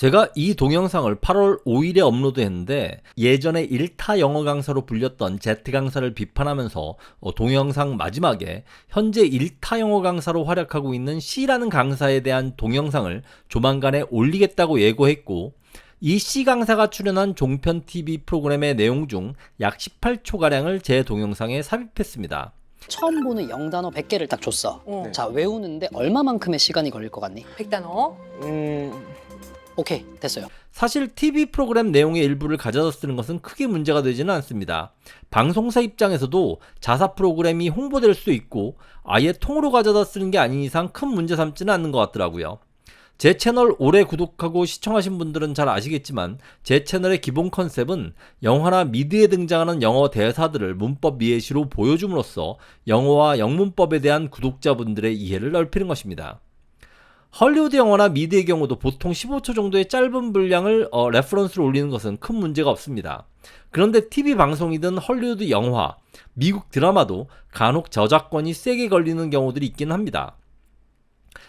제가 이 동영상을 8월 5일에 업로드했는데 예전에 1타 영어 강사로 불렸던 Z 강사를 비판하면서 동영상 마지막에 현재 1타 영어 강사로 활약하고 있는 C라는 강사에 대한 동영상을 조만간에 올리겠다고 예고했고, 이 C 강사가 출연한 종편 TV 프로그램의 내용 중 약 18초가량을 제 동영상에 삽입했습니다. 처음 보는 영단어 100개를 딱 줬어. 네. 자, 외우는데 얼마만큼의 시간이 걸릴 것 같니? 100단어. 오케이, 됐어요. 사실 TV 프로그램 내용의 일부를 가져다 쓰는 것은 크게 문제가 되지는 않습니다. 방송사 입장에서도 자사 프로그램이 홍보될 수 있고 아예 통으로 가져다 쓰는 게 아닌 이상 큰 문제 삼지는 않는 것 같더라고요. 제 채널 오래 구독하고 시청하신 분들은 잘 아시겠지만 제 채널의 기본 컨셉은 영화나 미드에 등장하는 영어 대사들을 문법 이해시로 보여줌으로써 영어와 영문법에 대한 구독자분들의 이해를 넓히는 것입니다. 헐리우드 영화나 미드의 경우도 보통 15초 정도의 짧은 분량을 레퍼런스로 올리는 것은 큰 문제가 없습니다. 그런데 TV 방송이든 헐리우드 영화, 미국 드라마도 간혹 저작권이 세게 걸리는 경우들이 있긴 합니다.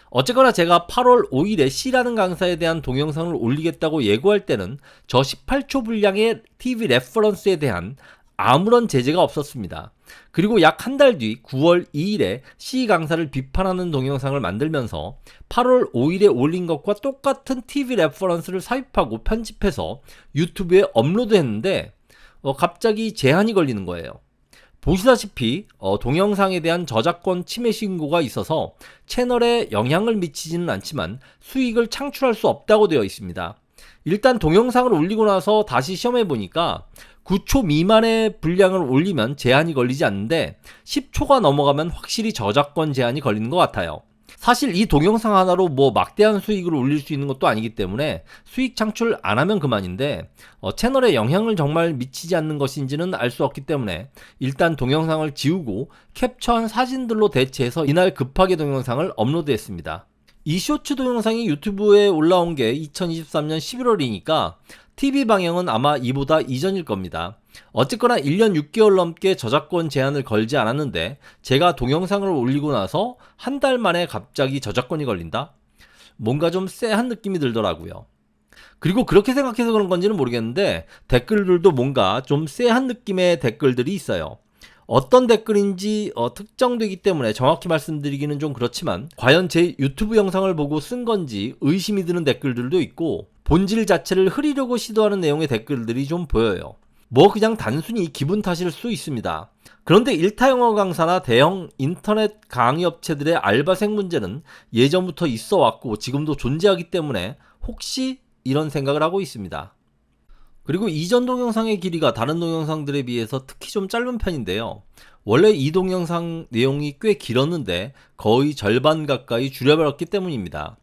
어쨌거나 제가 8월 5일에 C라는 강사에 대한 동영상을 올리겠다고 예고할 때는 저 18초 분량의 TV 레퍼런스에 대한 아무런 제재가 없었습니다. 그리고 약 한 달 뒤 9월 2일에 C 강사를 비판하는 동영상을 만들면서 8월 5일에 올린 것과 똑같은 TV 레퍼런스를 삽입하고 편집해서 유튜브에 업로드했는데 갑자기 제한이 걸리는 거예요. 보시다시피 동영상에 대한 저작권 침해 신고가 있어서 채널에 영향을 미치지는 않지만 수익을 창출할 수 없다고 되어 있습니다. 일단 동영상을 올리고 나서 다시 시험해 보니까 9초 미만의 분량을 올리면 제한이 걸리지 않는데 10초가 넘어가면 확실히 저작권 제한이 걸리는 것 같아요. 사실 이 동영상 하나로 막대한 수익을 올릴 수 있는 것도 아니기 때문에 수익 창출 안 하면 그만인데 채널에 영향을 정말 미치지 않는 것인지는 알 수 없기 때문에 일단 동영상을 지우고 캡처한 사진들로 대체해서 이날 급하게 동영상을 업로드했습니다. 이 쇼츠 동영상이 유튜브에 올라온 게 2023년 11월이니까 TV 방영은 아마 이보다 이전일 겁니다. 어쨌거나 1년 6개월 넘게 저작권 제한을 걸지 않았는데 제가 동영상을 올리고 나서 한 달 만에 갑자기 저작권이 걸린다? 뭔가 좀 쎄한 느낌이 들더라고요. 그리고 그렇게 생각해서 그런 건지는 모르겠는데 댓글들도 뭔가 좀 쎄한 느낌의 댓글들이 있어요. 어떤 댓글인지 특정되기 때문에 정확히 말씀드리기는 좀 그렇지만 과연 제 유튜브 영상을 보고 쓴 건지 의심이 드는 댓글들도 있고 본질 자체를 흐리려고 시도하는 내용의 댓글들이 좀 보여요. 그냥 단순히 기분 탓일 수 있습니다. 그런데 1타 영어 강사나 대형 인터넷 강의 업체들의 알바생 문제는 예전부터 있어 왔고 지금도 존재하기 때문에 혹시 이런 생각을 하고 있습니다. 그리고 이전 동영상의 길이가 다른 동영상들에 비해서 특히 좀 짧은 편인데요. 원래 이 동영상 내용이 꽤 길었는데 거의 절반 가까이 줄여버렸기 때문입니다.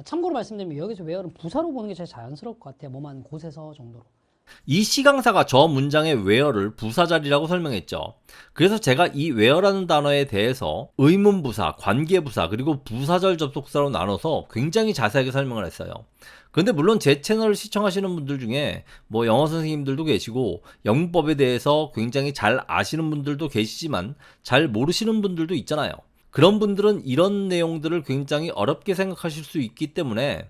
참고로 말씀드리면 여기서 웨어는 부사로 보는 게 제일 자연스러울 것 같아요. 뭐만 곳에서 정도로. 이 C 강사가 저 문장의 where를 부사자리라고 설명했죠. 그래서 제가 이 where라는 단어에 대해서 의문부사, 관계부사, 그리고 부사절 접속사로 나눠서 굉장히 자세하게 설명을 했어요. 근데 물론 제 채널을 시청하시는 분들 중에 영어 선생님들도 계시고 영문법에 대해서 굉장히 잘 아시는 분들도 계시지만 잘 모르시는 분들도 있잖아요. 그런 분들은 이런 내용들을 굉장히 어렵게 생각하실 수 있기 때문에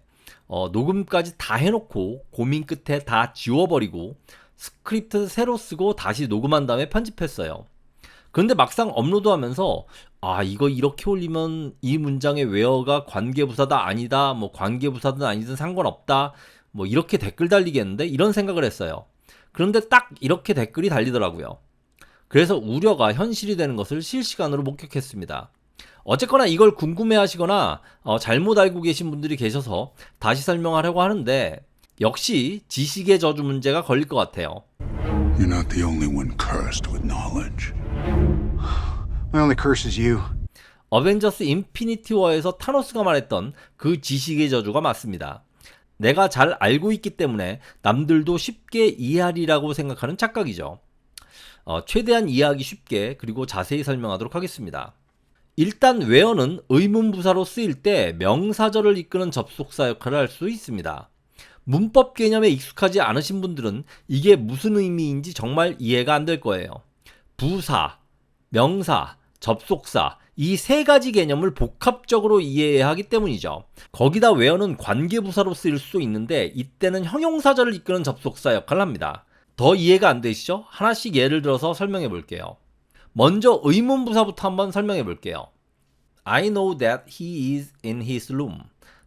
녹음까지 다 해놓고 고민 끝에 다 지워버리고 스크립트 새로 쓰고 다시 녹음한 다음에 편집했어요. 그런데 막상 업로드하면서 이거 이렇게 올리면 이 문장의 웨어가 관계부사다 아니다, 관계부사든 아니든 상관없다, 이렇게 댓글 달리겠는데 이런 생각을 했어요. 그런데 딱 이렇게 댓글이 달리더라고요. 그래서 우려가 현실이 되는 것을 실시간으로 목격했습니다. 어쨌거나 이걸 궁금해 하시거나 잘못 알고 계신 분들이 계셔서 다시 설명하려고 하는데 역시 지식의 저주 문제가 걸릴 것 같아요. You're not the only one cursed with knowledge. My only curse is you. 어벤져스 인피니티 워에서 타노스가 말했던 그 지식의 저주가 맞습니다. 내가 잘 알고 있기 때문에 남들도 쉽게 이해하리라고 생각하는 착각이죠. 최대한 이해하기 쉽게 그리고 자세히 설명하도록 하겠습니다. 일단 where는 의문부사로 쓰일 때 명사절을 이끄는 접속사 역할을 할 수 있습니다. 문법 개념에 익숙하지 않으신 분들은 이게 무슨 의미인지 정말 이해가 안 될 거예요. 부사, 명사, 접속사 이 세 가지 개념을 복합적으로 이해해야 하기 때문이죠. 거기다 where는 관계부사로 쓰일 수도 있는데 이때는 형용사절을 이끄는 접속사 역할을 합니다. 더 이해가 안 되시죠? 하나씩 예를 들어서 설명해 볼게요. 먼저 의문부사부터 한번 설명해 볼게요. I know that he is in his room.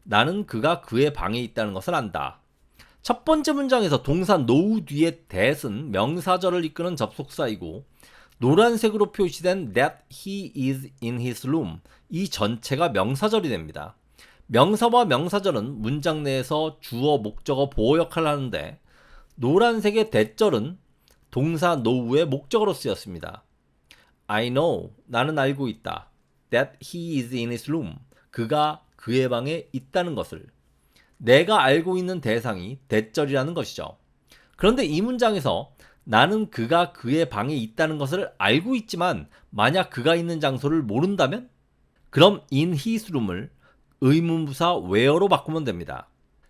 나는 그가 그의 방에 있다는 것을 안다. 첫 번째 문장에서 동사 know 뒤에 that은 명사절을 이끄는 접속사이고 노란색으로 표시된 that he is in his room 이 전체가 명사절이 됩니다. 명사와 명사절은 문장 내에서 주어, 목적어, 보어 역할을 하는데 노란색의 that절은 동사 know의 목적어로 쓰였습니다. I know, 나는 알고 있다. That he is in his room, 그가 그의 방에 있다는 것을. 내가 알고 있는 대상이 that절이라는 것이죠. 그런데 이 문장에서 나는 그가 그의 방에 있다는 것을 알고 있지만 만약 그가 있는 장소를 모른다면? 그럼 in his room을 의문부사 where로 바꾸면 됩니다.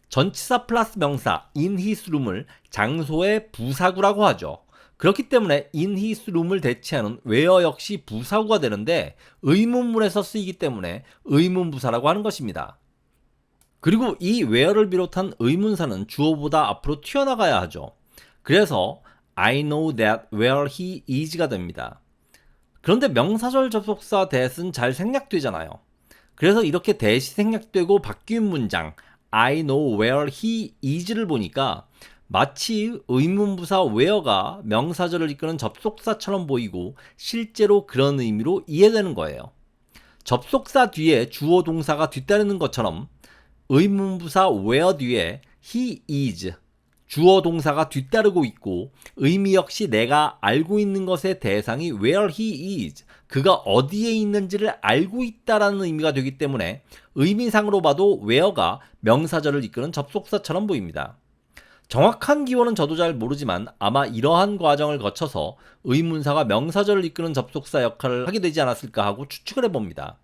전치사 플러스 명사 in his room을 장소의 부사구라고 하죠. 그렇기 때문에 in his room을 대체하는 where 역시 부사구가 되는데 의문문에서 쓰이기 때문에 의문부사라고 하는 것입니다. 그리고 이 where를 비롯한 의문사는 주어보다 앞으로 튀어나가야 하죠. 그래서 I know that where he is가 됩니다. 그런데 명사절 접속사 that은 잘 생략되잖아요. 그래서 이렇게 that이 생략되고 바뀐 문장 I know where he is를 보니까 마치 의문부사 where가 명사절을 이끄는 접속사처럼 보이고 실제로 그런 의미로 이해되는 거예요. 접속사 뒤에 주어 동사가 뒤따르는 것처럼 의문부사 where 뒤에 he is 주어 동사가 뒤따르고 있고 의미 역시 내가 알고 있는 것의 대상이 where he is 그가 어디에 있는지를 알고 있다라는 의미가 되기 때문에 의미상으로 봐도 where가 명사절을 이끄는 접속사처럼 보입니다. 정확한 기원은 저도 잘 모르지만 아마 이러한 과정을 거쳐서 의문사가 명사절을 이끄는 접속사 역할을 하게 되지 않았을까 하고 추측을 해봅니다.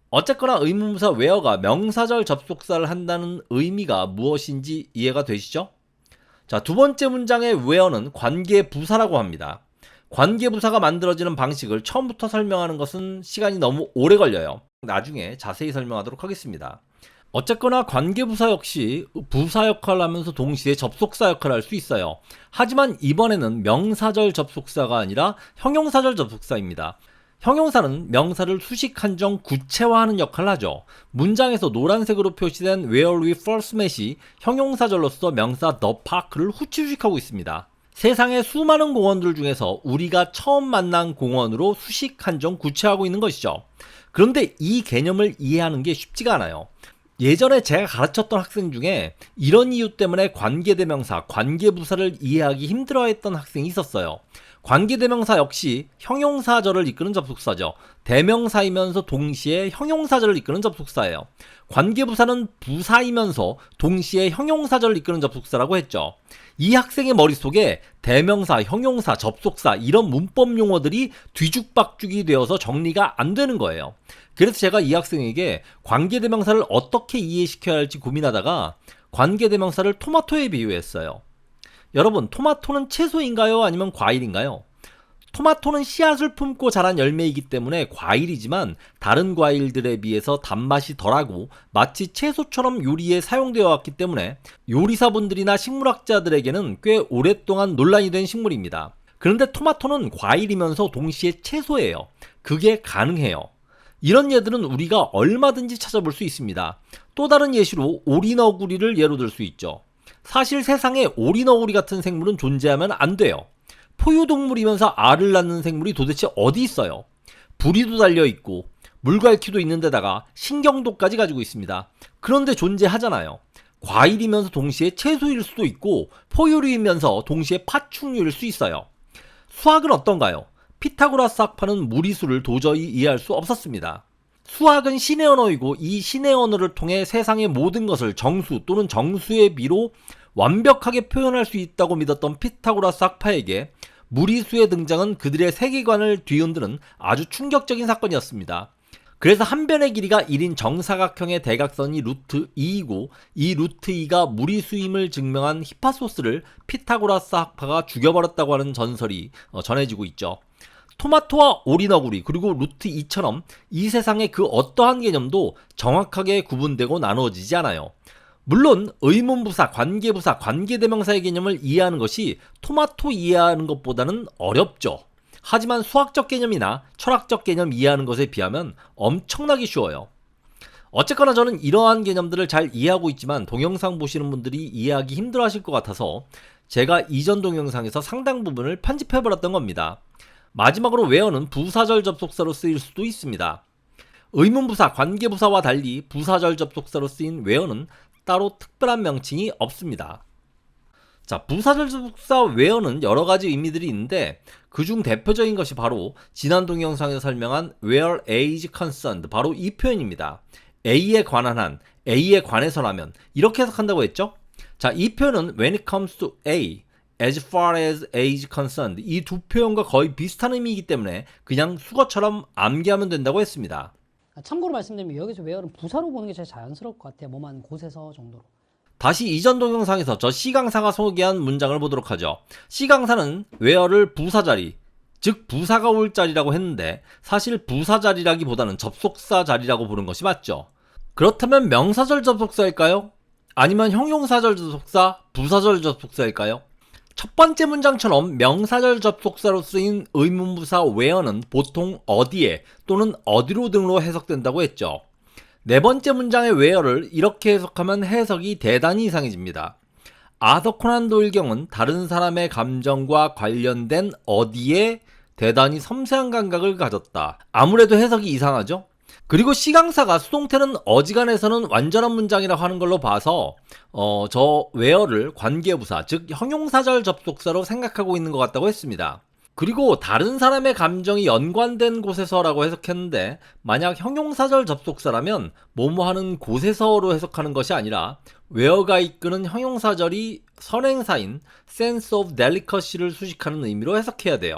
어쨌거나 의문부사 where가 명사절 접속사를 한다는 의미가 무엇인지 이해가 되시죠? 자, 두 번째 문장의 where는 관계부사라고 합니다. 관계부사가 만들어지는 방식을 처음부터 설명하는 것은 시간이 너무 오래 걸려요. 나중에 자세히 설명하도록 하겠습니다. 어쨌거나 관계부사 역시 부사 역할을 하면서 동시에 접속사 역할을 할 수 있어요. 하지만 이번에는 명사절 접속사가 아니라 형용사절 접속사입니다. 형용사는 명사를 수식 한정 구체화하는 역할을 하죠. 문장에서 노란색으로 표시된 where we first met이 형용사절로서 명사 the park를 후치수식하고 있습니다. 세상의 수많은 공원들 중에서 우리가 처음 만난 공원으로 수식 한정 구체화하고 있는 것이죠. 그런데 이 개념을 이해하는 게 쉽지가 않아요. 예전에 제가 가르쳤던 학생 중에 이런 이유 때문에 관계대명사, 관계부사를 이해하기 힘들어했던 학생이 있었어요. 관계대명사 역시 형용사절을 이끄는 접속사죠. 대명사이면서 동시에 형용사절을 이끄는 접속사예요. 관계부사는 부사이면서 동시에 형용사절을 이끄는 접속사라고 했죠. 이 학생의 머릿속에 대명사, 형용사, 접속사 이런 문법 용어들이 뒤죽박죽이 되어서 정리가 안 되는 거예요. 그래서 제가 이 학생에게 관계대명사를 어떻게 이해시켜야 할지 고민하다가 관계대명사를 토마토에 비유했어요. 여러분, 토마토는 채소인가요? 아니면 과일인가요? 토마토는 씨앗을 품고 자란 열매이기 때문에 과일이지만 다른 과일들에 비해서 단맛이 덜하고 마치 채소처럼 요리에 사용되어 왔기 때문에 요리사분들이나 식물학자들에게는 꽤 오랫동안 논란이 된 식물입니다. 그런데 토마토는 과일이면서 동시에 채소예요. 그게 가능해요. 이런 예들은 우리가 얼마든지 찾아볼 수 있습니다. 또 다른 예시로 오리너구리를 예로 들 수 있죠. 사실 세상에 오리너구리 같은 생물은 존재하면 안 돼요. 포유동물이면서 알을 낳는 생물이 도대체 어디 있어요? 부리도 달려있고 물갈퀴도 있는데다가 신경도까지 가지고 있습니다. 그런데 존재하잖아요. 과일이면서 동시에 채소일 수도 있고 포유류이면서 동시에 파충류일 수 있어요. 수학은 어떤가요? 피타고라스 학파는 무리수를 도저히 이해할 수 없었습니다. 수학은 신의 언어이고 이 신의 언어를 통해 세상의 모든 것을 정수 또는 정수의 비로 완벽하게 표현할 수 있다고 믿었던 피타고라스 학파에게 무리수의 등장은 그들의 세계관을 뒤흔드는 아주 충격적인 사건이었습니다. 그래서 한 변의 길이가 1인 정사각형의 대각선이 루트 2이고 이 루트 2가 무리수임을 증명한 히파소스를 피타고라스 학파가 죽여버렸다고 하는 전설이 전해지고 있죠. 토마토와 오리너구리 그리고 루트 2처럼 이 세상의 그 어떠한 개념도 정확하게 구분되고 나누어지지 않아요. 물론 의문부사, 관계부사, 관계대명사의 개념을 이해하는 것이 토마토 이해하는 것보다는 어렵죠. 하지만 수학적 개념이나 철학적 개념 이해하는 것에 비하면 엄청나게 쉬워요. 어쨌거나 저는 이러한 개념들을 잘 이해하고 있지만 동영상 보시는 분들이 이해하기 힘들어 하실 것 같아서 제가 이전 동영상에서 상당 부분을 편집해버렸던 겁니다. 마지막으로 where는 부사절 접속사로 쓰일 수도 있습니다. 의문부사, 관계부사와 달리 부사절 접속사로 쓰인 where는 따로 특별한 명칭이 없습니다. 자, 부사절 접속사 where는 여러 가지 의미들이 있는데 그중 대표적인 것이 바로 지난 동영상에서 설명한 where A is concerned, 바로 이 표현입니다. A에 관한 한, A에 관해서라면 이렇게 해석한다고 했죠? 자, 이 표현은 when it comes to A, as far as A is concerned, 이 두 표현과 거의 비슷한 의미이기 때문에 그냥 수거처럼 암기하면 된다고 했습니다. 참고로 말씀드리면 여기서 where는 부사로 보는 게 제일 자연스러울 것 같아요. 뭐만 곳에서 정도로. 다시 이전 동영상에서 저 C강사가 소개한 문장을 보도록 하죠. C강사는 where를 부사자리, 즉 부사가 올 자리라고 했는데 사실 부사자리라기보다는 접속사 자리라고 부른 것이 맞죠. 그렇다면 명사절 접속사일까요? 아니면 형용사절 접속사, 부사절 접속사일까요? 첫 번째 문장처럼 명사절 접속사로 쓰인 의문부사 where는 보통 어디에 또는 어디로 등으로 해석된다고 했죠. 네 번째 문장의 where를 이렇게 해석하면 해석이 대단히 이상해집니다. 아서 코난 도일 경은 다른 사람의 감정과 관련된 어디에 대단히 섬세한 감각을 가졌다. 아무래도 해석이 이상하죠? 그리고 C강사가 수동태는 어지간해서는 완전한 문장이라고 하는 걸로 봐서 저 where를 관계부사, 즉 형용사절 접속사로 생각하고 있는 것 같다고 했습니다. 그리고 다른 사람의 감정이 연관된 곳에서라고 해석했는데 만약 형용사절 접속사라면 뭐뭐하는 곳에서로 해석하는 것이 아니라 where가 이끄는 형용사절이 선행사인 sense of delicacy를 수식하는 의미로 해석해야 돼요.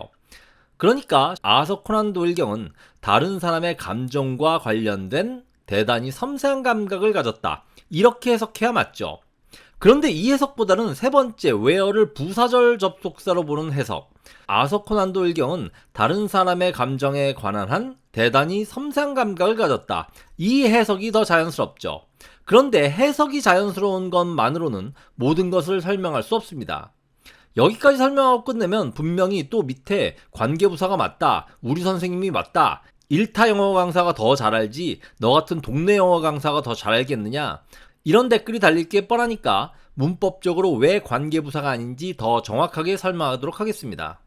그러니까 아서 코난 도일 경은 다른 사람의 감정과 관련된 대단히 섬세한 감각을 가졌다. 이렇게 해석해야 맞죠. 그런데 이 해석보다는 세 번째 where를 부사절 접속사로 보는 해석, 아서 코난 도일 경은 다른 사람의 감정에 관한 한 대단히 섬세한 감각을 가졌다. 이 해석이 더 자연스럽죠. 그런데 해석이 자연스러운 것만으로는 모든 것을 설명할 수 없습니다. 여기까지 설명하고 끝내면 분명히 또 밑에 관계부사가 맞다, 우리 선생님이 맞다, 1타 영어 강사가 더 잘 알지 너 같은 동네 영어 강사가 더 잘 알겠느냐, 이런 댓글이 달릴 게 뻔하니까 문법적으로 왜 관계부사가 아닌지 더 정확하게 설명하도록 하겠습니다.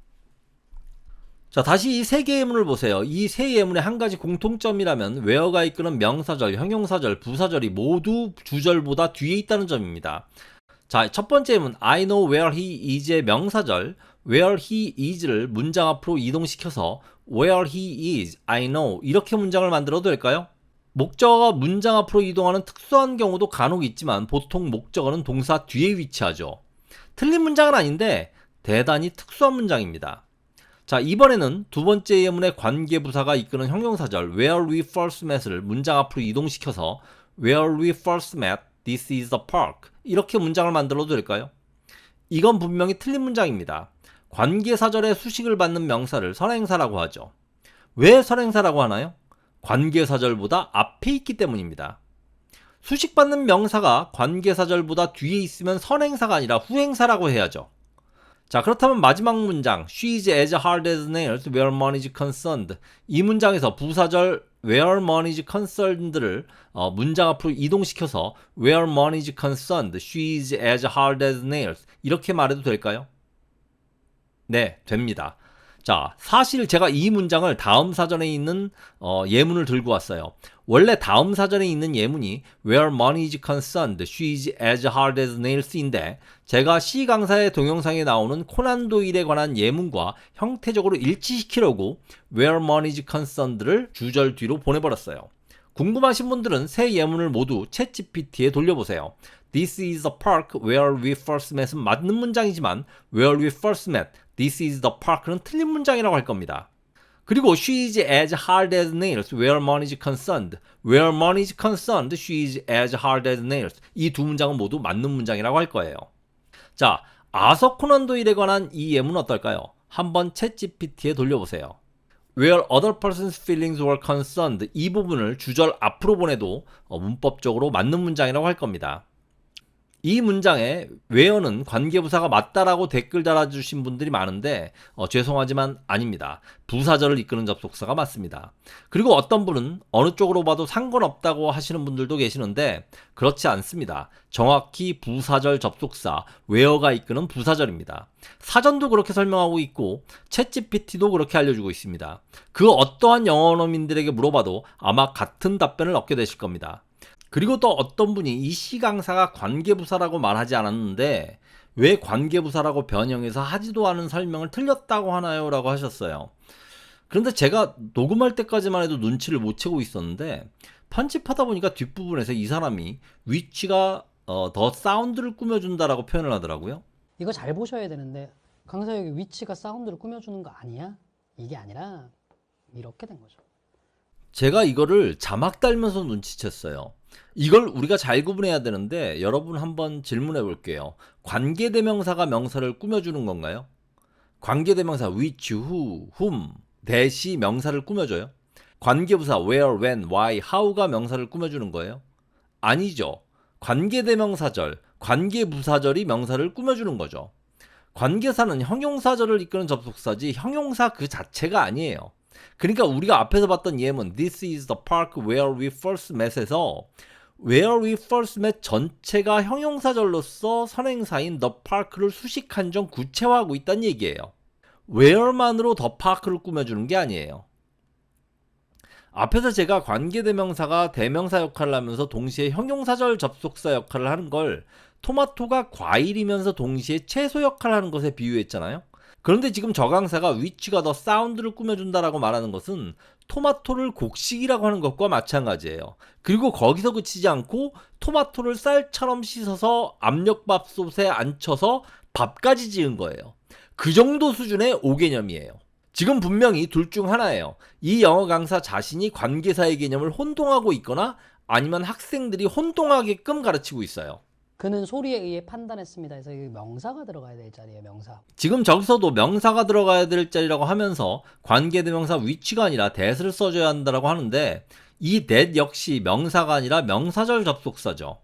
자, 다시 이 세 개의 예문을 보세요. 이 세 예문의 한 가지 공통점이라면 where가 이끄는 명사절, 형용사절, 부사절이 모두 주절보다 뒤에 있다는 점입니다. 자, 첫 번째 예문 I know where he is의 명사절 where he is를 문장 앞으로 이동시켜서 where he is, I know 이렇게 문장을 만들어도 될까요? 목적어가 문장 앞으로 이동하는 특수한 경우도 간혹 있지만 보통 목적어는 동사 뒤에 위치하죠. 틀린 문장은 아닌데 대단히 특수한 문장입니다. 자, 이번에는 두 번째 예문의 관계부사가 이끄는 형용사절 where we first met을 문장 앞으로 이동시켜서 where we first met, this is the park 이렇게 문장을 만들어도 될까요? 이건 분명히 틀린 문장입니다. 관계사절의 수식을 받는 명사를 선행사라고 하죠. 왜 선행사라고 하나요? 관계사절보다 앞에 있기 때문입니다. 수식받는 명사가 관계사절보다 뒤에 있으면 선행사가 아니라 후행사라고 해야죠. 자, 그렇다면 마지막 문장 She is as hard as nails where money is concerned, 이 문장에서 부사절 where money is concerned를 문장 앞으로 이동시켜서 where money is concerned, she is as hard as nails 이렇게 말해도 될까요? 네, 됩니다. 자, 사실 제가 이 문장을 다음 사전에 있는 예문을 들고 왔어요. 원래 다음 사전에 있는 예문이 where money is concerned, she is as hard as nails인데 제가 C 강사의 동영상에 나오는 코난 도일에 관한 예문과 형태적으로 일치시키려고 where money is concerned를 주절 뒤로 보내버렸어요. 궁금하신 분들은 새 예문을 모두 챗GPT에 돌려보세요. This is the park where we first met은 맞는 문장이지만 where we first met, this is the park는 틀린 문장이라고 할 겁니다. 그리고 she is as hard as nails where money is concerned, where money is concerned, she is as hard as nails 이 두 문장은 모두 맞는 문장이라고 할 거예요. 자, 아서 코난 도일에 관한 이 예문은 어떨까요? 한번 챗GPT에 돌려보세요. where other person's feelings were concerned 이 부분을 주절 앞으로 보내도 문법적으로 맞는 문장이라고 할 겁니다. 이 문장에 where는 관계부사가 맞다라고 댓글 달아주신 분들이 많은데 죄송하지만 아닙니다. 부사절을 이끄는 접속사가 맞습니다. 그리고 어떤 분은 어느 쪽으로 봐도 상관없다고 하시는 분들도 계시는데 그렇지 않습니다. 정확히 부사절 접속사 where가 이끄는 부사절입니다. 사전도 그렇게 설명하고 있고 챗GPT도 그렇게 알려주고 있습니다. 그 어떠한 영어원어민들에게 물어봐도 아마 같은 답변을 얻게 되실 겁니다. 그리고 또 어떤 분이 이 시 강사가 관계부사라고 말하지 않았는데 왜 관계부사라고 변형해서 하지도 않은 설명을 틀렸다고 하나요? 라고 하셨어요. 그런데 제가 녹음할 때까지만 해도 눈치를 못 채고 있었는데 편집하다 보니까 뒷부분에서 이 사람이 위치가 더 사운드를 꾸며준다라고 표현을 하더라고요. 이거 잘 보셔야 되는데 강사 여기 위치가 사운드를 꾸며주는 거 아니야? 이게 아니라 이렇게 된 거죠. 제가 이거를 자막 달면서 눈치챘어요. 이걸 우리가 잘 구분해야 되는데 여러분 한번 질문해 볼게요. 관계대명사가 명사를 꾸며주는 건가요? 관계대명사 which, who, whom 대시 명사를 꾸며줘요? 관계부사 where, when, why, how가 명사를 꾸며주는 거예요? 아니죠. 관계대명사절, 관계부사절이 명사를 꾸며주는 거죠. 관계사는 형용사절을 이끄는 접속사지 형용사 그 자체가 아니에요. 그러니까 우리가 앞에서 봤던 예문 This is the park where we first met에서 where we first met 전체가 형용사절로서 선행사인 the park를 수식한 점 구체화하고 있다는 얘기예요. where만으로 the park를 꾸며주는 게 아니에요. 앞에서 제가 관계대명사가 대명사 역할을 하면서 동시에 형용사절 접속사 역할을 하는 걸 토마토가 과일이면서 동시에 채소 역할을 하는 것에 비유했잖아요. 그런데 지금 저 강사가 위치가 더 사운드를 꾸며준다라고 말하는 것은 토마토를 곡식이라고 하는 것과 마찬가지예요. 그리고 거기서 그치지 않고 토마토를 쌀처럼 씻어서 압력밥솥에 앉혀서 밥까지 지은 거예요. 그 정도 수준의 오개념이에요. 지금 분명히 둘 중 하나예요. 이 영어 강사 자신이 관계사의 개념을 혼동하고 있거나 아니면 학생들이 혼동하게끔 가르치고 있어요. 그는 소리에 의해 판단했습니다. 그래서 여기 명사가 들어가야 될 자리예요. 명사. 지금 저기서도 명사가 들어가야 될 자리라고 하면서 관계대명사 위치가 아니라 that을 써줘야 한다고 하는데 이 that 역시 명사가 아니라 명사절 접속사죠.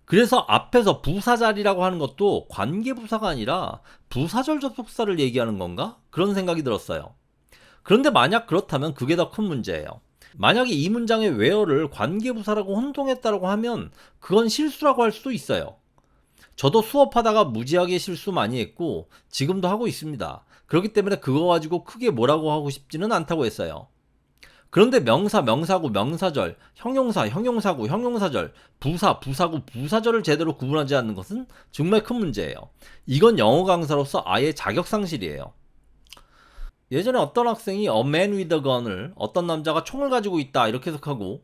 그래서 앞에서 부사절이라고 하는 것도 관계부사가 아니라 부사절 접속사를 얘기하는 건가? 그런 생각이 들었어요. 그런데 만약 그렇다면 그게 더 큰 문제예요. 만약에 이 문장의 where를 관계부사라고 혼동했다고 하면 그건 실수라고 할 수도 있어요. 저도 수업하다가 무지하게 실수 많이 했고 지금도 하고 있습니다. 그렇기 때문에 그거 가지고 크게 뭐라고 하고 싶지는 않다고 했어요. 그런데 명사, 명사구, 명사절, 형용사, 형용사구, 형용사절, 부사, 부사구, 부사절을 제대로 구분하지 않는 것은 정말 큰 문제예요. 이건 영어 강사로서 아예 자격상실이에요. 예전에 어떤 학생이 a man with a gun을 어떤 남자가 총을 가지고 있다 이렇게 해석하고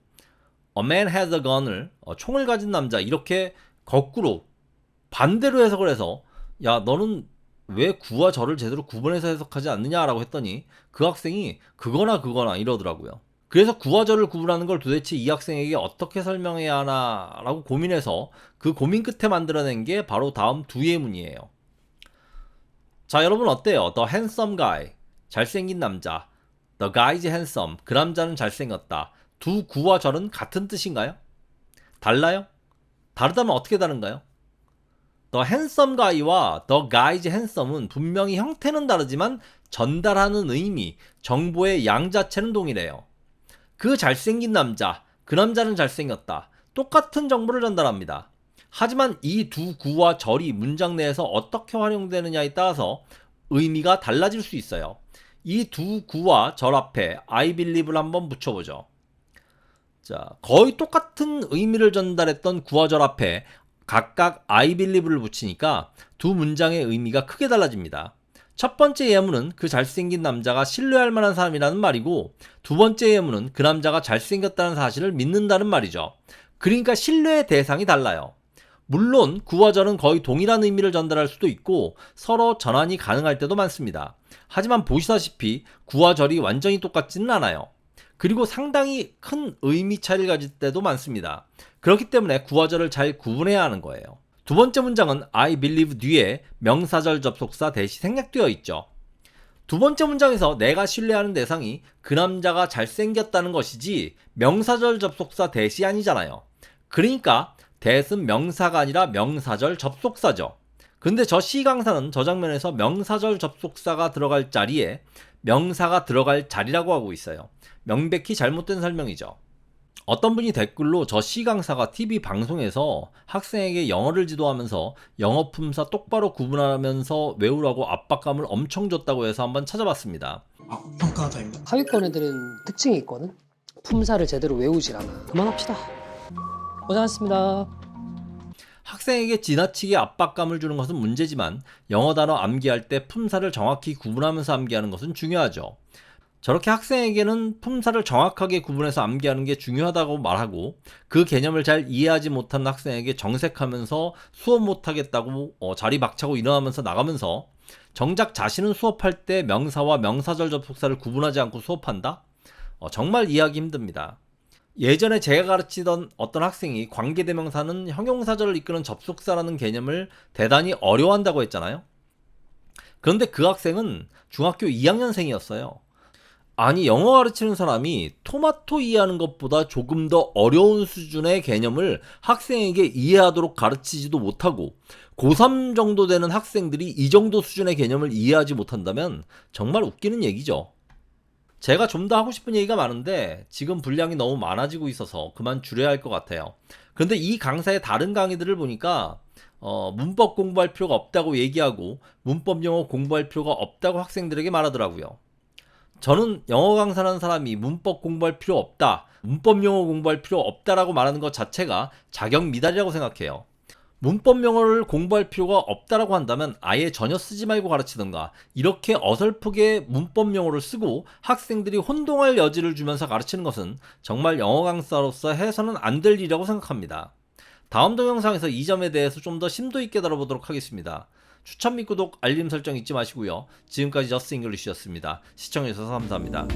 a man has a gun을 총을 가진 남자 이렇게 거꾸로 반대로 해석을 해서 야 너는 왜 구와 절을 제대로 구분해서 해석하지 않느냐라고 했더니 그 학생이 그거나 그거나 이러더라고요. 그래서 구와 절을 구분하는 걸 도대체 이 학생에게 어떻게 설명해야 하나라고 고민해서 그 고민 끝에 만들어낸 게 바로 다음 두 예문이에요. 자 여러분 어때요? The handsome guy 잘생긴 남자, the guy is handsome, 그 남자는 잘생겼다. 두 구와 절은 같은 뜻인가요? 달라요? 다르다면 어떻게 다른가요? The handsome guy와 the guy is handsome은 분명히 형태는 다르지만 전달하는 의미, 정보의 양 자체는 동일해요. 그 잘생긴 남자, 그 남자는 잘생겼다. 똑같은 정보를 전달합니다. 하지만 이 두 구와 절이 문장 내에서 어떻게 활용되느냐에 따라서 의미가 달라질 수 있어요. 이 두 구와 절 앞에 I believe를 한번 붙여보죠. 자, 거의 똑같은 의미를 전달했던 구와 절 앞에 각각 I believe를 붙이니까 두 문장의 의미가 크게 달라집니다. 첫 번째 예문은 그 잘생긴 남자가 신뢰할 만한 사람이라는 말이고 두 번째 예문은 그 남자가 잘생겼다는 사실을 믿는다는 말이죠. 그러니까 신뢰의 대상이 달라요. 물론 구와 절은 거의 동일한 의미를 전달할 수도 있고 서로 전환이 가능할 때도 많습니다. 하지만 보시다시피 구와 절이 완전히 똑같지는 않아요. 그리고 상당히 큰 의미 차이를 가질 때도 많습니다. 그렇기 때문에 구와 절을 잘 구분해야 하는 거예요. 두 번째 문장은 I believe 뒤에 명사절 접속사 대시 생략되어 있죠. 두 번째 문장에서 내가 신뢰하는 대상이 그 남자가 잘생겼다는 것이지 명사절 접속사 대시 아니잖아요. 그러니까 대은 명사가 아니라 명사절 접속사죠. 근데 저 C 강사는 저 장면에서 명사절 접속사가 들어갈 자리에 명사가 들어갈 자리라고 하고 있어요. 명백히 잘못된 설명이죠. 어떤 분이 댓글로 저 C 강사가 TV 방송에서 학생에게 영어를 지도하면서 영어 품사 똑바로 구분하면서 외우라고 압박감을 엄청 줬다고 해서 한번 찾아봤습니다. 평가자입니다. 하위권 애들은 특징이 있거든. 품사를 제대로 외우질 않아. 그만합시다. 고생하셨습니다. 학생에게 지나치게 압박감을 주는 것은 문제지만 영어 단어 암기할 때 품사를 정확히 구분하면서 암기하는 것은 중요하죠. 저렇게 학생에게는 품사를 정확하게 구분해서 암기하는 게 중요하다고 말하고 그 개념을 잘 이해하지 못한 학생에게 정색하면서 수업 못하겠다고 자리 박차고 일어나면서 나가면서 정작 자신은 수업할 때 명사와 명사절 접속사를 구분하지 않고 수업한다? 정말 이해하기 힘듭니다. 예전에 제가 가르치던 어떤 학생이 관계대명사는 형용사절을 이끄는 접속사라는 개념을 대단히 어려워한다고 했잖아요. 그런데 그 학생은 중학교 2학년생이었어요. 아니, 영어 가르치는 사람이 토마토 이해하는 것보다 조금 더 어려운 수준의 개념을 학생에게 이해하도록 가르치지도 못하고 고3 정도 되는 학생들이 이 정도 수준의 개념을 이해하지 못한다면 정말 웃기는 얘기죠. 제가 좀 더 하고 싶은 얘기가 많은데 지금 분량이 너무 많아지고 있어서 그만 줄여야 할 것 같아요. 그런데 이 강사의 다른 강의들을 보니까 문법 공부할 필요가 없다고 얘기하고 문법 영어 공부할 필요가 없다고 학생들에게 말하더라고요. 저는 영어 강사라는 사람이 문법 공부할 필요 없다, 문법 영어 공부할 필요 없다라고 말하는 것 자체가 자격 미달이라고 생각해요. 문법 영어를 공부할 필요가 없다라고 한다면 아예 전혀 쓰지 말고 가르치던가 이렇게 어설프게 문법 영어를 쓰고 학생들이 혼동할 여지를 주면서 가르치는 것은 정말 영어 강사로서 해서는 안 될 일이라고 생각합니다. 다음 동영상에서 이 점에 대해서 좀 더 심도 있게 다뤄보도록 하겠습니다. 추천 및 구독, 알림 설정 잊지 마시고요. 지금까지 저스트 잉글리시였습니다. 시청해주셔서 감사합니다.